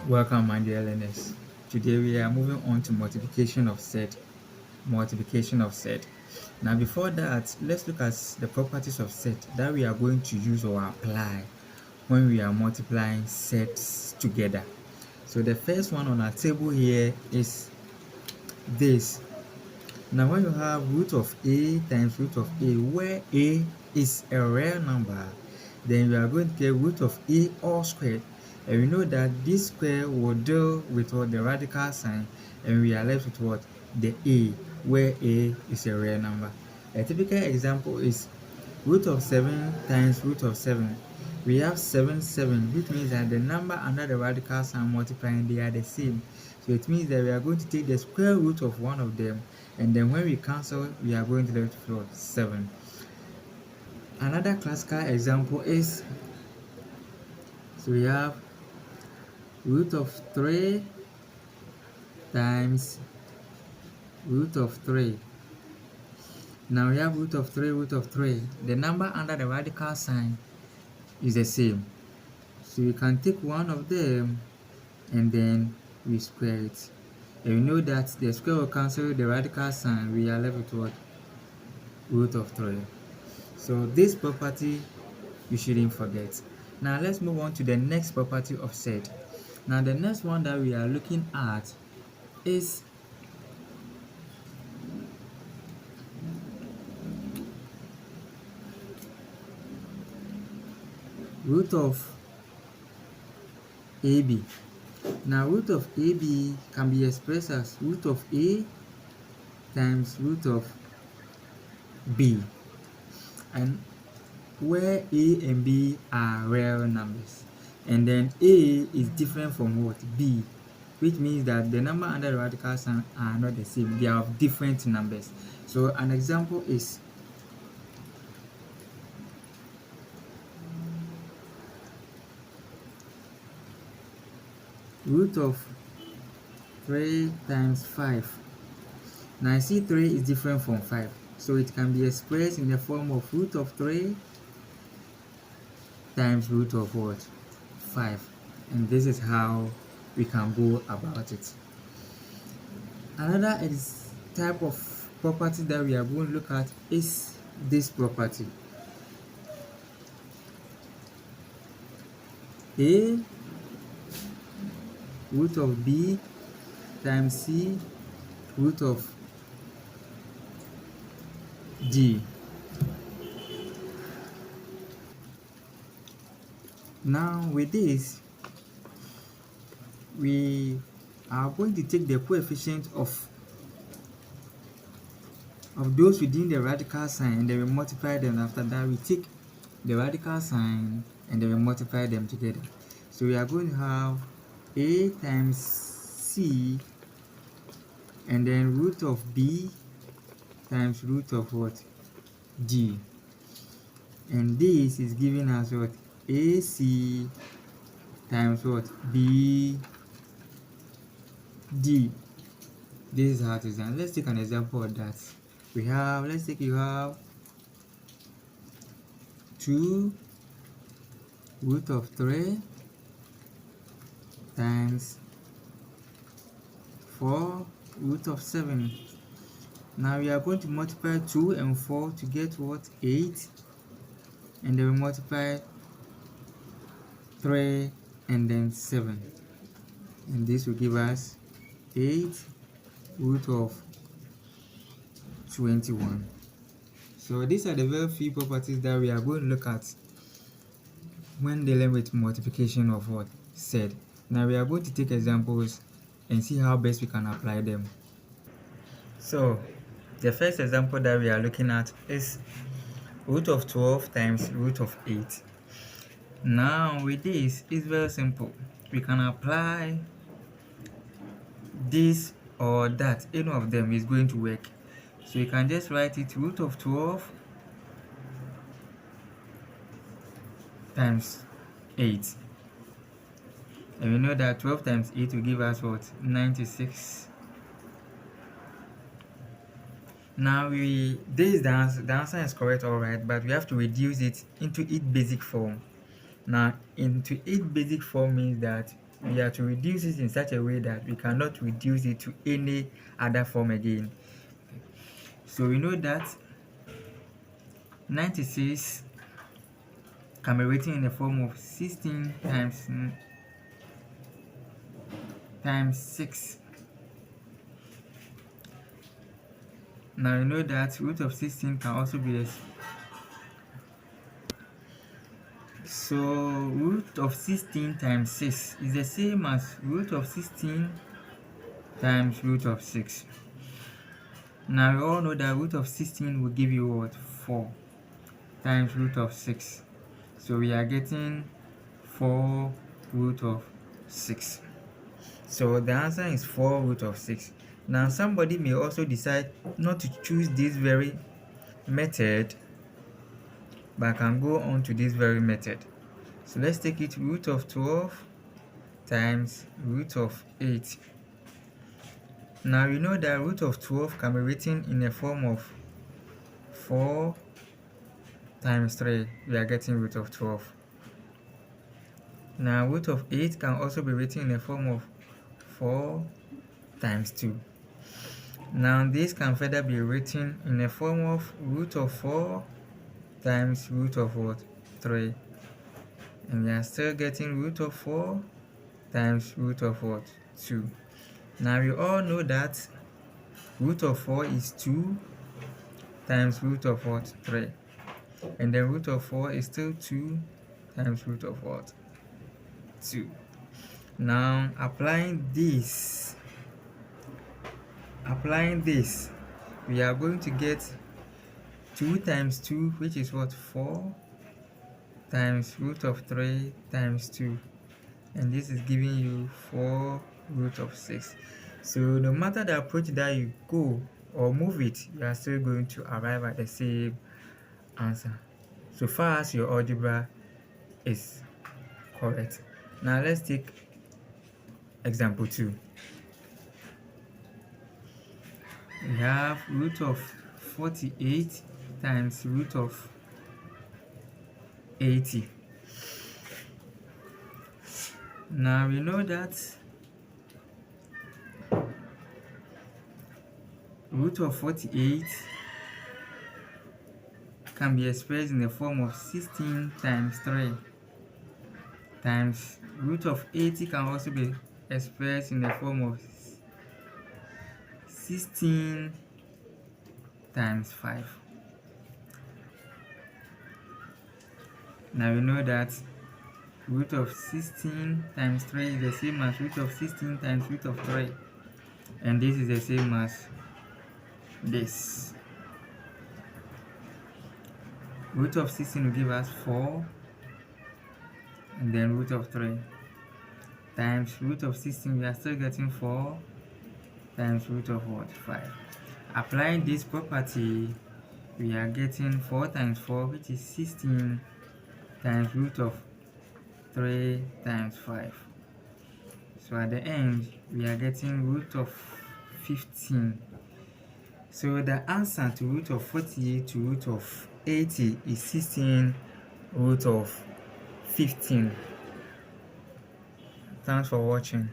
Welcome, my dear learners. Today we are moving on to multiplication of set. Multiplication of set. Now, before that, let's look at the properties of set that we are going to use or apply when we are multiplying sets together. So the first one on our table here is this. Now, when you have root of a times root of a, where a is a real number, then we are going to get root of a all squared. And we know that this square will deal with what the radical sign, and we are left with what? The a, where a is a real number. A typical example is root of 7 times root of 7. We have 7, which means that the number under the radical sign multiplying, they are the same. So it means that we are going to take the square root of one of them, and then when we cancel, we are going to left with 7. Another classical example is, so we have root of 3 times root of 3. Now we have root of 3, root of 3. The number under the radical sign is the same. So we can take one of them and then we square it. And we know that the square will cancel the radical sign. We are left with what? Root of 3. So this property you shouldn't forget. Now let's move on to the next property of set. Now the next one that we are looking at is root of AB. Now root of AB can be expressed as root of A times root of B, and where A and B are real numbers, and then A is different from what? B, which means that the number under the radical sign are not the same, they are of different numbers. So an example is root of 3 times 5. Now I see 3 is different from 5, so it can be expressed in the form of root of 3 times root of what? 5. And this is how we can go about it. Another type of property that we are going to look at is this property. A root of B times C root of D. Now with this, we are going to take the coefficient of those within the radical sign, and then we multiply them. After that, we take the radical sign and then we multiply them together. So we are going to have A times C and then root of B times root of what? D. And this is giving us what? AC times what? BD. This is how it is done. Let's take an example of that. We have, let's take, you have 2 root of 3 times 4 root of 7. Now we are going to multiply 2 and 4 to get what? 8. And then we multiply 3 and then 7. And this will give us 8 root of 21. So these are the very few properties that we are going to look at when dealing with multiplication of what? Set. Now we are going to take examples and see how best we can apply them. So the first example that we are looking at is root of 12 times root of 8. Now with this, it's very simple. We can apply this or that. Any of them is going to work. So you can just write it root of 12 times 8. And we know that 12 times 8 will give us what? 96. Now the answer is correct, alright, but we have to reduce it into its basic form. Now into its basic form means that we are to reduce it in such a way that we cannot reduce it to any other form again. So we know that 96 can be written in the form of 16 times 6. Now you know that root of 16 can also be so root of 16 times 6 is the same as root of 16 times root of 6. Now we all know that root of 16 will give you what? 4 times root of 6. So we are getting 4 root of 6. So the answer is 4 root of 6. Now somebody may also decide not to choose this very method, but can go on to this very method. So let's take it root of 12 times root of 8. Now we know that root of 12 can be written in the form of 4 times 3. We are getting root of 12. Now root of 8 can also be written in the form of 4 times 2. Now this can further be written in the form of root of 4 times root of what? 3. And we are still getting root of 4 times root of what? 2. Now we all know that root of 4 is 2 times root of what? 3. And then root of 4 is still 2 times root of what? 2. Now applying this, we are going to get 2 times 2, which is what? 4 times root of 3 times 2. And this is giving you 4 root of 6. So no matter the approach that you go or move it, you are still going to arrive at the same answer, so far as your algebra is correct. Now let's take example 2. We have root of 48 times root of 80. Now we know that root of 48 can be expressed in the form of 16 times 3 times root of 80 can also be expressed in the form of 16 times 5. Now we know that root of 16 times 3 is the same as root of 16 times root of 3. And this is the same as this. Root of 16 will give us 4, and then root of 3 times root of 16. We are still getting 4 times root of what? 5. Applying this property, we are getting 4 times 4, which is 16 times root of 3 times 5. So at the end, we are getting root of 15. So the answer to root of 48 to root of 80 is 16 root of 15. Thanks for watching.